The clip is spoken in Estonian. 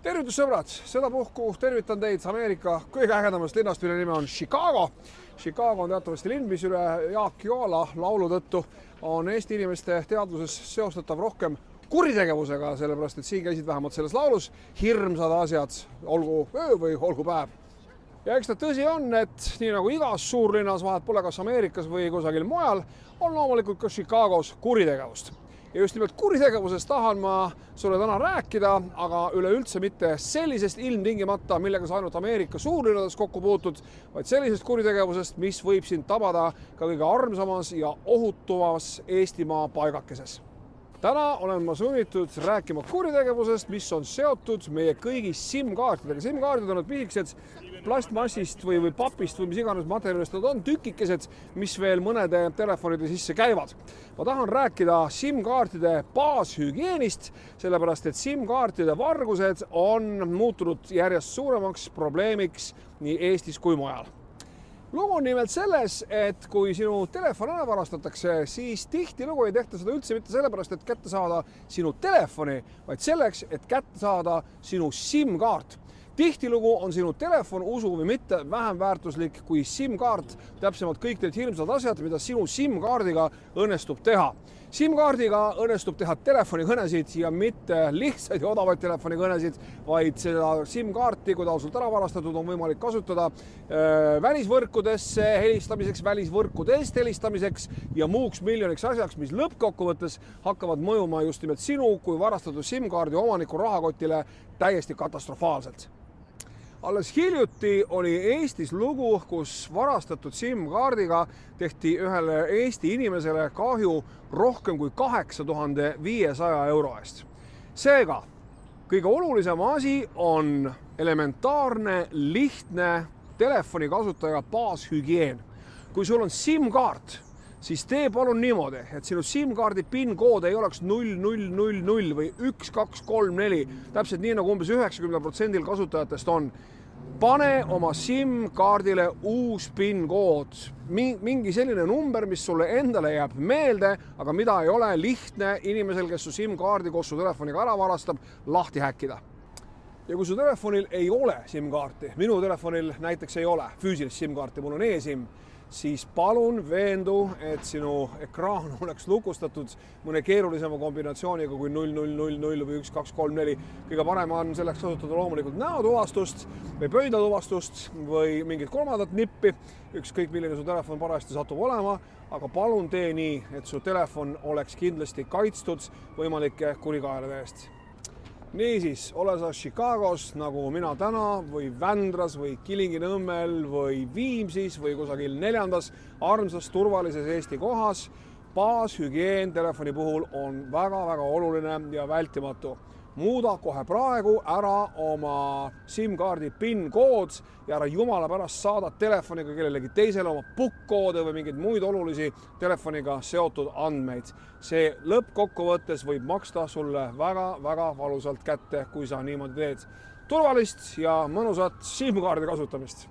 Tervitus sõbrad, sedapuhku tervitan teid Ameerika kõige ägedamast linnast, mille nimi on Chicago. Chicago on teatavasti linn, mis üle Jaak Joala laulu tõttu on Eesti inimeste teadvuses seostatav rohkem kuritegevusega, sellepärast et siin käisid vähemalt selles laulus hirmsad asjad, olgu öö või olgu päev. Ja eks ta tõsi on, et nii nagu igas suurlinnas, vahet pole kas Ameerikas või kusagil mujal, on loomulikult ka Chicagos kuritegevust. Ja just nimelt kuritegevusest tahan ma sulle täna rääkida, aga üleüldse mitte sellisest ilmtingimata, millega sa ainult Ameerika suurlinnades kokku puutud, vaid sellisest kuritegevusest, mis võib sind tabada ka kõige armsamas ja ohutumas Eestimaa paigakeses. Täna olen ma sunnitud rääkima kuritegevusest, mis on seotud meie kõigi SIM-kaartidega. SIM-kaardid on need pisikesed plastmassist või papist või mis iganes materjalist, nad on tükikesed, mis veel mõnede telefonide sisse käivad. Ma tahan rääkida SIM-kaartide baashügieenist, sellepärast et SIM-kaartide vargused on muutunud järjest suuremaks probleemiks nii Eestis kui mujal. Lugu on nimelt selles, et kui sinu telefon ära varastatakse, siis tihtilugu ei tehta seda üldse mitte sellepärast, et kätte saada sinu telefoni, vaid selleks, et kätte saada sinu SIM-kaart. Tihtilugu on sinu telefon, usu või mitte, vähem väärtuslik kui SIM-kaart, täpsemalt kõik need hirmsad asjad, mida sinu SIM-kaardiga õnnestub teha. SIM-kaardiga õnnestub teha telefonikõnesid ja mitte lihtsaid ja odavaid telefonikõnesid, vaid seda SIM-kaarti, kui ta on sult ära varastatud, on võimalik kasutada välisvõrkudesse helistamiseks, välisvõrkudest helistamiseks ja muuks miljoniks asjaks, mis lõppkokkuvõttes hakkavad mõjuma just nimelt sinu kui varastatud SIM-kaardi omaniku rahakotile täiesti katastrofaalselt. Alles hiljuti oli Eestis lugu, kus varastatud SIM-kaardiga tehti ühele Eesti inimesele kahju rohkem kui 8500 euro eest. Seega, kõige olulisem asi on elementaarne, lihtne telefonikasutaja baashügieen. Kui sul on SIM-kaart, siis tee palun niimoodi, et sinu SIM-kaardi PIN-kood ei oleks 0000 või 1234, täpselt nii nagu umbes 90% kasutajatest on. Pane oma SIM-kaardile uus PIN-kood, mingi selline number, mis sulle endale jääb meelde, aga mida ei ole lihtne inimesel, kes su SIM-kaardi koos su telefoniga ära varastab, lahti häkkida. Ja kui su telefonil ei ole SIM-kaarti, minu telefonil näiteks ei ole füüsilist SIM-kaarti, mul on e-SIM, siis palun veendu, et sinu ekraan oleks lukustatud mõne keerulisema kombinatsiooniga kui 0000 või 1234. Kõige parem on selleks kasutada loomulikult näotuvastust või pöidlatuvastust või mingit kolmandat nippi, ükskõik milline su telefon parajasti satub olema, aga palun tee nii, et su telefon oleks kindlasti kaitstud võimalike kurikaelade eest. Niisiis, ole sa Chicagos nagu mina täna või Vändras või Kilingi-Nõmmel või Viimsis või kusagil 4. armsas turvalises Eesti kohas, baashügieen telefoni puhul on väga-väga oluline ja vältimatu. Muuda kohe praegu ära oma SIM-kaardi PIN-kood ja ära jumala pärast saada telefoniga kellelegi teisele oma PUK-koode või mingeid muid olulisi telefoniga seotud andmeid. See lõppkokkuvõttes võib maksta sulle väga-väga valusalt kätte, kui sa niimoodi teed. Turvalist ja mõnusat SIM-kaardi kasutamist!